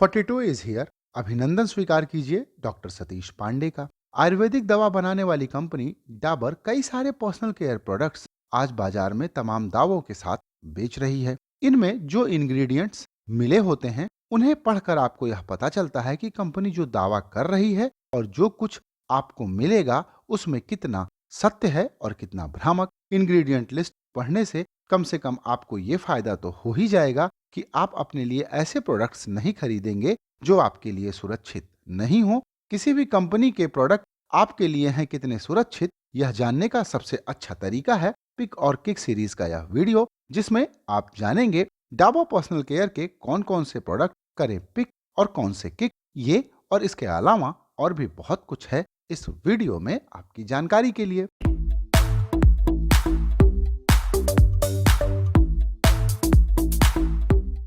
42 is here. अभिनंदन स्वीकार कीजिए डॉक्टर सतीश पांडे का। आयुर्वेदिक दवा बनाने वाली कंपनी डाबर कई सारे पर्सनल केयर प्रोडक्ट्स आज बाजार में तमाम दावों के साथ बेच रही है। इनमें जो इंग्रेडिएंट्स मिले होते हैं उन्हें पढ़कर आपको यह पता चलता है कि कंपनी जो दावा कर रही है और जो कुछ आपको मिलेगा उसमें कितना सत्य है और कितना भ्रामक। इंग्रेडिएंट लिस्ट पढ़ने से कम आपको ये फायदा तो हो ही जाएगा कि आप अपने लिए ऐसे प्रोडक्ट्स नहीं खरीदेंगे जो आपके लिए सुरक्षित नहीं हो। किसी भी कंपनी के प्रोडक्ट आपके लिए हैं कितने सुरक्षित, यह जानने का सबसे अच्छा तरीका है पिक और किक सीरीज का यह वीडियो, जिसमें आप जानेंगे डाबर पर्सनल केयर के कौन कौन से प्रोडक्ट करें पिक और कौन से किक। ये और इसके अलावा और भी बहुत कुछ है इस वीडियो में आपकी जानकारी के लिए।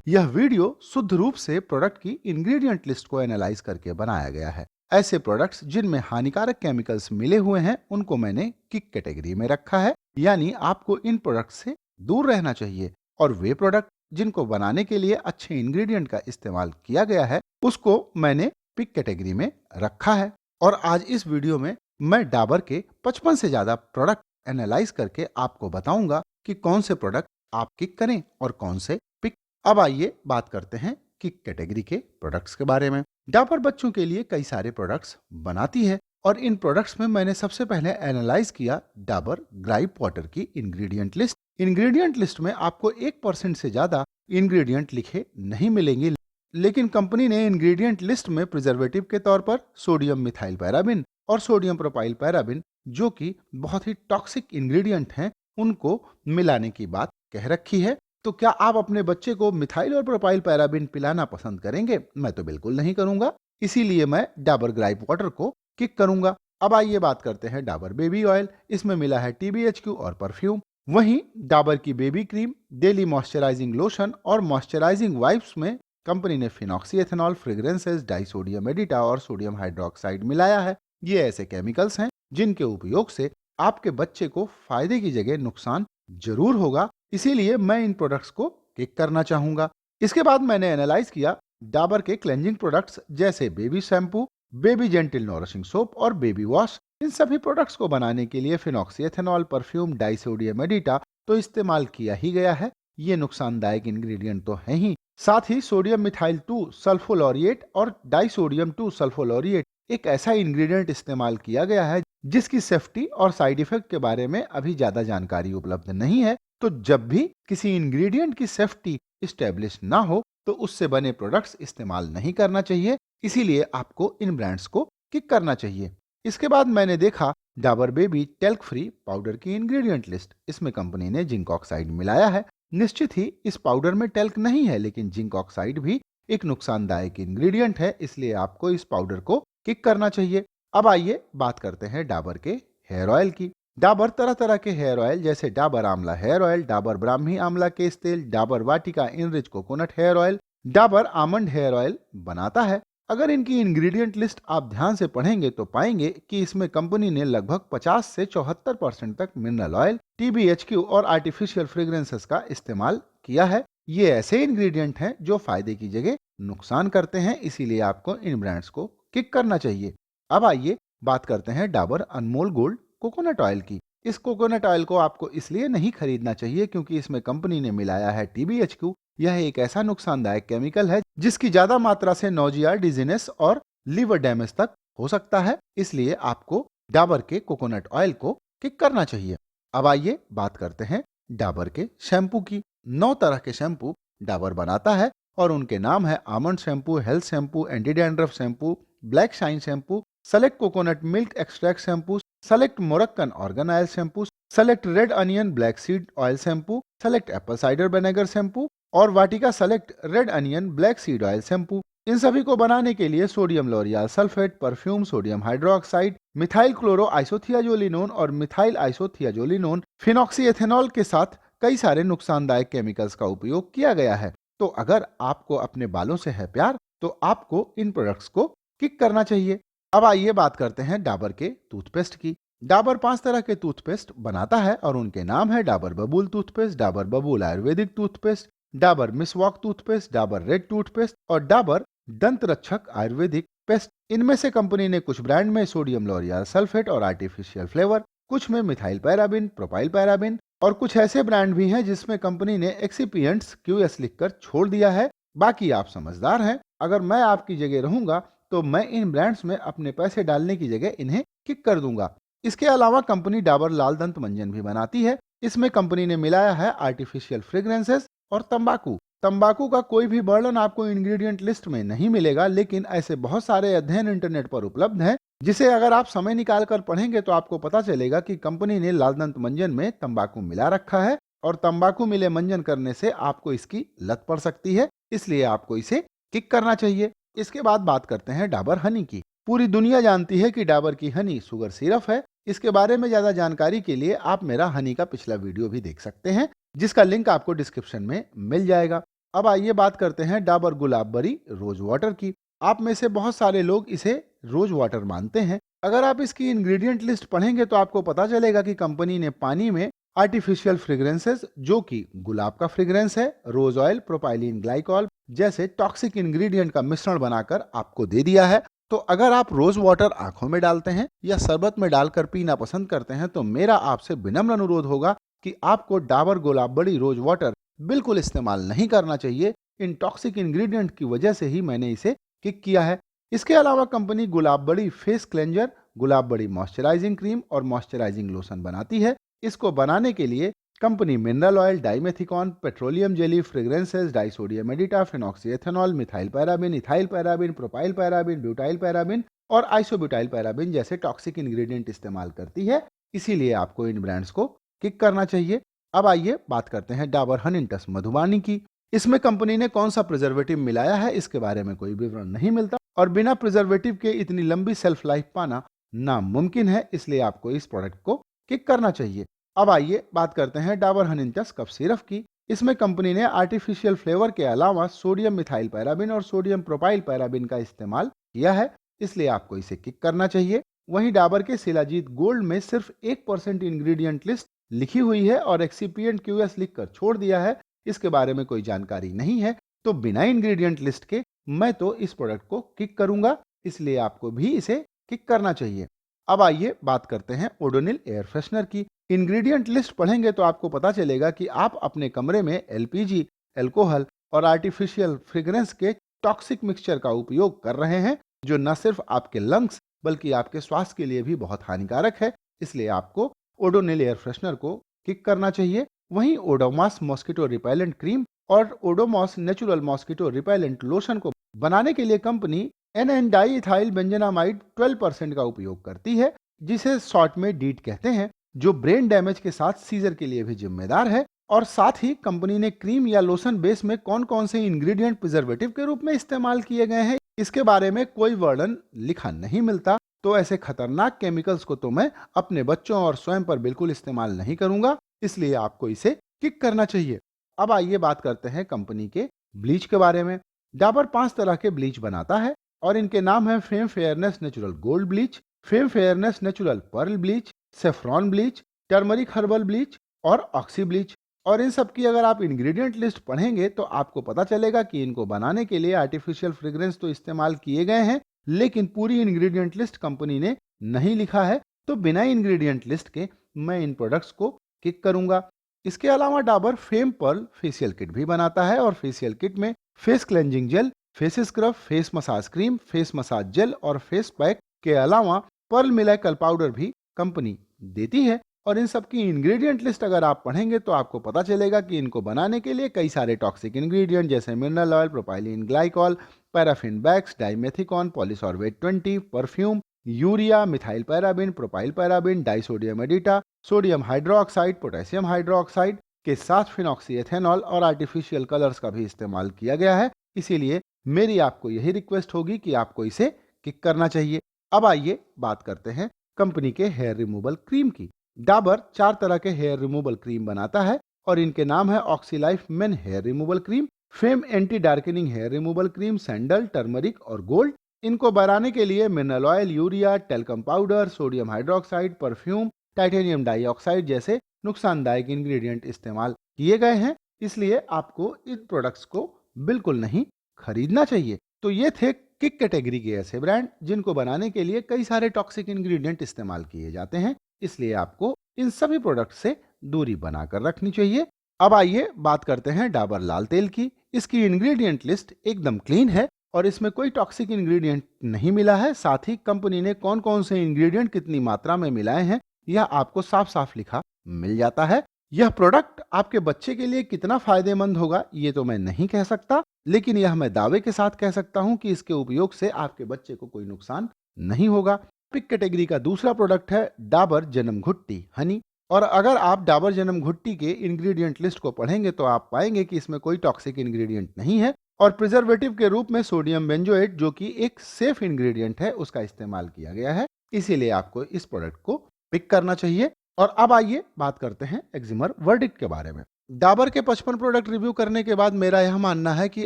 यह वीडियो शुद्ध रूप से प्रोडक्ट की इंग्रेडिएंट लिस्ट को एनालाइज करके बनाया गया है। ऐसे प्रोडक्ट्स जिनमें हानिकारक केमिकल्स मिले हुए हैं उनको मैंने किक कैटेगरी में रखा है, यानी आपको इन प्रोडक्ट्स से दूर रहना चाहिए। और वे प्रोडक्ट जिनको बनाने के लिए अच्छे इंग्रेडिएंट का इस्तेमाल किया गया है उसको मैंने पिक कैटेगरी में रखा है। और आज इस वीडियो में मैं डाबर के 55 से ज्यादा प्रोडक्ट एनालाइज करके आपको बताऊंगा कि कौन से प्रोडक्ट आप किक करें और कौन से पिक। अब आइए बात करते हैं किक कैटेगरी के प्रोडक्ट्स के बारे में। डाबर बच्चों के लिए कई सारे प्रोडक्ट्स बनाती है और इन प्रोडक्ट्स में मैंने सबसे पहले एनालाइज किया डाबर ग्राइप वाटर की इंग्रेडिएंट लिस्ट। इंग्रेडिएंट लिस्ट में आपको 1% से ज्यादा इंग्रेडिएंट लिखे नहीं मिलेंगे, लेकिन कंपनी ने इंग्रेडिएंट लिस्ट में प्रिजर्वेटिव के तौर पर सोडियम मिथाइल पैराबिन और सोडियम प्रोपाइल पैराबिन, जो कि बहुत ही टॉक्सिक इंग्रेडिएंट हैं, उनको मिलाने की बात कह रखी है। तो क्या आप अपने बच्चे को मिथाइल और प्रोपाइल पैराबिन पिलाना पसंद करेंगे? मैं तो बिल्कुल नहीं करूंगा, इसीलिए मैं डाबर ग्राइप वाटर को किक करूंगा। अब आइए बात करते हैं डाबर बेबी ऑयल। इसमें मिला है TBHQ और परफ्यूम। वहीं डाबर की baby cream, daily moisturising lotion और मॉइस्चराइजिंग वाइप्स में कंपनी ने फिनॉक्सी एथेनॉल, फ्रेग्रेंसेस, डाइसोडियम एडिटा और सोडियम हाइड्रोक्साइड मिलाया है। ये ऐसे केमिकल्स हैं जिनके उपयोग से आपके बच्चे को फायदे की जगह नुकसान जरूर होगा, इसीलिए मैं इन प्रोडक्ट्स को किक करना चाहूंगा। इसके बाद मैंने एनालाइज किया डाबर के क्लेंजिंग प्रोडक्ट्स जैसे baby shampoo, baby gentle nourishing soap और बेबी वॉश। इन सभी प्रोडक्ट्स को बनाने के लिए phenoxy ethanol, perfume, disodium EDTA तो इस्तेमाल किया ही गया है। ये नुकसानदायक इंग्रेडिएंट तो है ही, साथ ही सोडियम मिथाइल 2 सल्फोलोरिएट और डाइसोडियम 2 सल्फोलोरिएट एक ऐसा इंग्रेडिएंट इस्तेमाल किया गया है जिसकी सेफ्टी और साइड इफेक्ट के बारे में अभी ज्यादा जानकारी उपलब्ध नहीं है। तो जब भी किसी इंग्रेडिएंट की सेफ्टी स्टेब्लिश ना हो तो उससे बने प्रोडक्ट्स इस्तेमाल नहीं करना चाहिए, इसीलिए आपको इन ब्रांड्स को किक करना चाहिए। इसके बाद मैंने देखा Dabur baby talc free powder की इंग्रेडिएंट लिस्ट। इसमें कंपनी ने जिंक ऑक्साइड मिलाया है। निश्चित ही इस पाउडर में टेल्क नहीं है, लेकिन जिंक ऑक्साइड भी एक नुकसानदायक इंग्रेडिएंट है, इसलिए आपको इस पाउडर को किक करना चाहिए। अब आइए बात करते हैं डाबर के हेयर ऑयल की। डाबर तरह तरह के हेयर ऑयल जैसे डाबर आंवला hair oil, Dabur Brahmi Amla Kesh Tel, Dabur Vatika enrich coconut hair oil, Dabur almond hair oil बनाता है। अगर इनकी इंग्रेडिएंट लिस्ट आप ध्यान से पढ़ेंगे तो पाएंगे कि इसमें कंपनी ने लगभग 50 से 74% तक मिनरल ऑयल, TBHQ और आर्टिफिशियल फ्रेग्रेंसेस का इस्तेमाल किया है। ये ऐसे इंग्रेडिएंट हैं जो फायदे की जगह नुकसान करते हैं, इसीलिए आपको इन ब्रांड्स को किक करना चाहिए। अब आइए बात करते हैं डाबर अनमोल गोल्ड कोकोनट ऑयल की। इस कोकोनट ऑयल को आपको इसलिए नहीं खरीदना चाहिए क्योंकि इसमें कंपनी ने मिलाया है TBHQ। यह एक ऐसा नुकसानदायक केमिकल है जिसकी ज्यादा मात्रा से नोजिया, डिजीनेस और लीवर डैमेज तक हो सकता है, इसलिए आपको डाबर के कोकोनट ऑयल को किक करना चाहिए। अब आइए बात करते हैं डाबर के शैम्पू की। 9 तरह के शैम्पू डाबर बनाता है और उनके नाम है almond shampoo, health shampoo, anti dandruff shampoo, black shine shampoo, select coconut milk extract shampoo, select Moroccan argan oil shampoo, select red onion black seed oil shampoo, select apple cider vinegar shampoo और Vatika select red onion black seed oil shampoo. इन सभी को बनाने के लिए sodium lauryl sulphate, perfume, sodium hydroxide, methyl chloro isothiazolinone और methyl आइसोथियाजोलिनोन, phenoxy ethanol के साथ कई सारे नुकसानदायक केमिकल्स का उपयोग किया गया है। तो अगर आपको अपने बालों से है प्यार तो आपको इन प्रोडक्ट्स को किक करना चाहिए। अब आइए बात करते हैं डाबर के टूथपेस्ट की। डाबर 5 तरह के टूथपेस्ट बनाता है और उनके नाम है डाबर बबूल toothpaste, Dabur Babool Ayurvedic toothpaste, Dabur Meswak toothpaste, Dabur red toothpaste और डाबर दंत रक्षक, आयुर्वेदिक, पेस्ट। इनमें से कंपनी ने कुछ ब्रांड में सोडियम लॉरियल सल्फेट और आर्टिफिशियल फ्लेवर, कुछ में मिथाइल पैराबिन, प्रोपाइल पैराबिन, और कुछ ऐसे ब्रांड भी हैं जिसमें कंपनी ने एक्सिपिएंट्स क्यूएस लिखकर छोड़ दिया है। बाकी आप समझदार हैं, अगर मैं आपकी जगह रहूंगा तो मैं इन ब्रांड्स में अपने पैसे डालने की जगह इन्हें किक कर दूंगा। इसके अलावा कंपनी डाबर लाल दंत मंजन भी बनाती है। इसमें कंपनी ने मिलाया है आर्टिफिशियल फ्रेग्रेंसेस और तंबाकू। तंबाकू का कोई भी वर्णन आपको इंग्रेडिएंट लिस्ट में नहीं मिलेगा, लेकिन ऐसे बहुत सारे अध्ययन इंटरनेट पर उपलब्ध हैं जिसे अगर आप समय निकाल कर पढ़ेंगे तो आपको पता चलेगा कि कंपनी ने लाल दंत मंजन में तंबाकू मिला रखा है और तंबाकू मिले मंजन करने से आपको इसकी लत पड़ सकती है, इसलिए आपको इसे किक करना चाहिए। इसके बाद बात करते हैं डाबर हनी की। पूरी दुनिया जानती है कि डाबर की हनी शुगर सिरप है। इसके बारे में ज्यादा जानकारी के लिए आप मेरा हनी का पिछला वीडियो भी देख सकते हैं, जिसका लिंक आपको डिस्क्रिप्शन में मिल जाएगा। अब आइए बात करते हैं डाबर गुलाब बरी रोज वाटर की। आप में से बहुत सारे लोग इसे रोज वाटर मानते हैं। अगर आप इसकी इंग्रेडिएंट लिस्ट पढ़ेंगे तो आपको पता चलेगा कि कंपनी ने पानी में आर्टिफिशियल फ्रेग्रेंसेस, जो कि गुलाब का फ्रेग्रेंस है, रोज ऑयल, प्रोपाइलीन ग्लाइकॉल जैसे टॉक्सिक इंग्रेडिएंट का मिश्रण बनाकर आपको दे दिया है। तो अगर आप रोज वाटर आंखों में डालते हैं या शरबत में डालकर पीना पसंद करते हैं तो मेरा आपसे विनम्र अनुरोध होगा कि आपको डाबर गुलाब बड़ी रोज वाटर बिल्कुल इस्तेमाल नहीं करना चाहिए। इन टॉक्सिक इंग्रेडिएंट की वजह से ही मैंने इसे किक किया है। इसके अलावा कंपनी गुलाब बड़ी face cleanser, Gulabari moisturising cream और मॉइस्चराइजिंग लोशन बनाती है। इसको बनाने के लिए company mineral oil, dimethicone, petroleum jelly, fragrances, disodium EDTA, phenoxyethanol, methyl paraben, ethyl paraben, propyl paraben, butyl paraben और आइसोब्यूटाइल पैराबिन जैसे टॉक्सिक इंग्रेडिएंट इस्तेमाल करती है। इसीलिए आपको इन ब्रांड्स को किक करना चाहिए। अब आइए बात करते हैं डाबर हनीटस मधुबानी की। इसमें कंपनी ने कौन सा प्रिजर्वेटिव मिलाया है इसके बारे में कोई विवरण नहीं मिलता और बिना प्रिजर्वेटिव के इतनी लंबी सेल्फ लाइफ पाना नामुमकिन है, इसलिए आपको इस प्रोडक्ट को किक करना चाहिए। अब आइए बात करते हैं डाबर हनीटस कफ सिरप की। इसमें कंपनी ने आर्टिफिशियल फ्लेवर के अलावा सोडियम मिथाइल पैराबिन और सोडियम प्रोपाइल पैराबिन का इस्तेमाल किया है, इसलिए आपको इसे किक करना चाहिए। वहीं डाबर के शिलाजीत गोल्ड में सिर्फ 1% इंग्रेडिएंट लिस्ट लिखी हुई है और एक्सिपिएंट क्यूएस लिखकर छोड़ दिया है। इसके बारे में कोई जानकारी नहीं है, तो बिना इंग्रेडिएंट लिस्ट के मैं तो इस प्रोडक्ट को किक करूंगा, इसलिए आपको भी इसे किक करना चाहिए। अब आइए बात करते हैं ओडोनिल एयर फ्रेशनर की। इंग्रेडिएंट लिस्ट पढ़ेंगे तो आपको पता चलेगा कि आप अपने कमरे में एलपीजी, अल्कोहल और आर्टिफिशियल फ्रेग्रेंस के टॉक्सिक मिक्सचर का उपयोग कर रहे हैं, जो न सिर्फ आपके लंग्स बल्कि आपके स्वास्थ्य के लिए भी बहुत हानिकारक है, इसलिए आपको ओडोनिल एयर फ्रेशनर को किक करना चाहिए। वहीं ओडोमॉस मॉस्किटो रिपेलेंट क्रीम और Odomos natural mosquito repellent lotion को बनाने के लिए कंपनी एन डाइइथाइल बेंजोनामाइड 12% का उपयोग करती है, जिसे शॉर्ट में डीट कहते हैं, जो ब्रेन डैमेज के साथ सीजर के लिए भी जिम्मेदार है। और साथ ही कंपनी ने क्रीम या लोशन बेस में कौन कौन से इंग्रेडिएंट प्रिजर्वेटिव के रूप में इस्तेमाल किए गए हैं इसके बारे में कोई वर्णन लिखा नहीं मिलता। तो ऐसे खतरनाक केमिकल्स को तो मैं अपने बच्चों और स्वयं पर बिल्कुल इस्तेमाल नहीं करूंगा, इसलिए आपको इसे किक करना चाहिए। अब आइए बात करते हैं कंपनी के ब्लीच के बारे में। डाबर 5 तरह के ब्लीच बनाता है और इनके नाम है Fem fairness natural gold bleach, Fem fairness natural pearl bleach, saffron bleach, turmeric herbal bleach और ऑक्सी ब्लीच। और इन सब की अगर आप इंग्रेडिएंट लिस्ट पढ़ेंगे तो आपको पता चलेगा कि इनको बनाने के लिए आर्टिफिशियल फ्रेग्रेंस तो इस्तेमाल किए गए हैं, लेकिन पूरी इंग्रेडिएंट लिस्ट कंपनी ने नहीं लिखा है। तो बिना इंग्रेडिएंट लिस्ट के मैं इन प्रोडक्ट्स को किक करूंगा। इसके अलावा Dabur Fem pearl facial kit भी बनाता है और फेशियल किट में face cleansing gel, face scrub, face massage cream, face massage gel और फेस पैक के अलावा पर्ल मिलाकल पाउडर भी कंपनी देती है। और इन सब की इंग्रेडिएंट लिस्ट अगर आप पढ़ेंगे तो आपको पता चलेगा कि इनको बनाने के लिए कई सारे टॉक्सिक इंग्रेडिएंट जैसे mineral oil, propylene glycol, paraffin wax, dimethicone, polysorbate 20, perfume, urea, methyl paraben, propyl paraben, disodium EDTA, sodium hydroxide, potassium hydroxide के साथ फिनॉक्सीएथेनॉल और आर्टिफिशियल कलर्स का भी इस्तेमाल किया गया है। इसीलिए मेरी आपको यही रिक्वेस्ट होगी कि आपको इसे किक करना चाहिए। अब आइए बात करते हैं कंपनी के हेयर रिमूवल क्रीम की। डाबर 4 तरह के हेयर रिमूवल क्रीम बनाता है और इनके नाम है Oxylife men hair removal cream, Fem anti darkening hair removal cream, sandal, turmeric और गोल्ड। इनको बनाने के लिए mineral oil, urea, talcum powder, sodium hydroxide, perfume, titanium dioxide जैसे नुकसानदायक इंग्रेडिएंट इस्तेमाल किए गए हैं, इसलिए आपको इन प्रोडक्ट्स को बिल्कुल नहीं खरीदना चाहिए। तो ये थे किक कैटेगरी के ऐसे ब्रांड जिनको बनाने के लिए कई सारे टॉक्सिक इंग्रेडिएंट इस्तेमाल किए जाते हैं, इसलिए आपको इन सभी प्रोडक्ट से दूरी बनाकर रखनी चाहिए। अब आइए बात करते हैं डाबर लाल तेल की। इसकी इंग्रेडिएंट लिस्ट एकदम क्लीन है और इसमें कोई टॉक्सिक इंग्रेडिएंट नहीं मिला है। साथ ही कंपनी ने कौन कौन से इंग्रेडिएंट कितनी मात्रा में मिलाए हैं यह आपको साफ साफ लिखा मिल जाता है। यह प्रोडक्ट आपके बच्चे के लिए कितना फायदेमंद होगा ये तो मैं नहीं कह सकता, लेकिन यह मैं दावे के साथ कह सकता हूं कि इसके उपयोग से आपके बच्चे को कोई नुकसान नहीं होगा। पिक कैटेगरी का दूसरा प्रोडक्ट है डाबर जन्म घुट्टी हनी। और अगर आप डाबर जन्म घुट्टी के इंग्रेडिएंट लिस्ट को पढ़ेंगे तो आप पाएंगे कि इसमें कोई टॉक्सिक इंग्रेडिएंट नहीं है और प्रिजर्वेटिव के रूप में सोडियम बेंजोएट जो कि एक सेफ इंग्रेडिएंट है उसका इस्तेमाल किया गया है, इसीलिए आपको इस प्रोडक्ट को पिक करना चाहिए। और अब आइए बात करते हैं एक्जिमर वर्डिक्ट के बारे में। डाबर के 55 प्रोडक्ट रिव्यू करने के बाद मेरा यह मानना है कि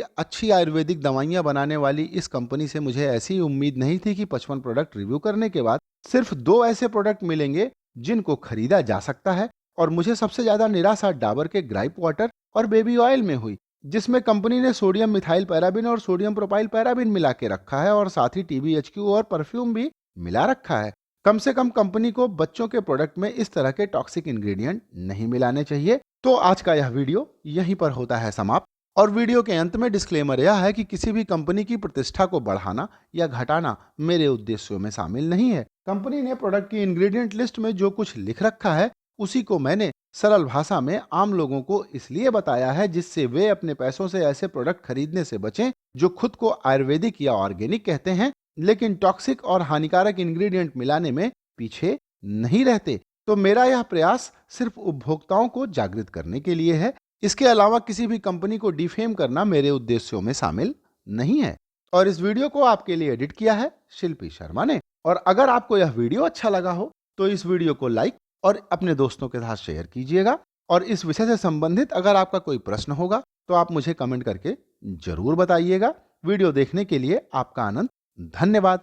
अच्छी आयुर्वेदिक दवाइयां बनाने वाली इस कंपनी से मुझे ऐसी उम्मीद नहीं थी कि 55 प्रोडक्ट रिव्यू करने के बाद सिर्फ 2 ऐसे प्रोडक्ट मिलेंगे जिनको खरीदा जा सकता है। और मुझे सबसे ज्यादा निराशा डाबर के ग्राइप वाटर और बेबी ऑयल में हुई, जिसमें कंपनी ने सोडियम मिथाइल पैराबिन और सोडियम प्रोपाइल पैराबिन मिला के रखा है और साथ ही TBHQ और परफ्यूम भी मिला रखा है। कम से कम कंपनी को बच्चों के प्रोडक्ट में इस तरह के टॉक्सिक इंग्रेडिएंट नहीं मिलाने चाहिए। तो आज का यह वीडियो यहीं पर होता है समाप्त। और वीडियो के अंत में डिस्क्लेमर यह है कि किसी भी कंपनी की प्रतिष्ठा को बढ़ाना या घटाना मेरे उद्देश्यों में शामिल नहीं है। कंपनी ने प्रोडक्ट की इंग्रेडिएंट लिस्ट में जो कुछ लिख रखा है उसी को मैंने सरल भाषा में आम लोगों को इसलिए बताया है जिससे वे अपने पैसों से ऐसे प्रोडक्ट खरीदने से बचें जो खुद को आयुर्वेदिक या ऑर्गेनिक कहते हैं लेकिन टॉक्सिक और हानिकारक इंग्रेडिएंट मिलाने में पीछे नहीं रहते। तो मेरा यह प्रयास सिर्फ उपभोक्ताओं को जागृत करने के लिए है। इसके अलावा किसी भी कंपनी को डिफेम करना मेरे उद्देश्यों में शामिल नहीं है। और इस वीडियो को आपके लिए एडिट किया है शिल्पी शर्मा ने। और अगर आपको यह वीडियो अच्छा लगा हो तो इस वीडियो को लाइक और अपने दोस्तों के साथ शेयर कीजिएगा। और इस विषय से संबंधित अगर आपका कोई प्रश्न होगा तो आप मुझे कमेंट करके जरूर बताइएगा। वीडियो देखने के लिए आपका आनंद धन्यवाद।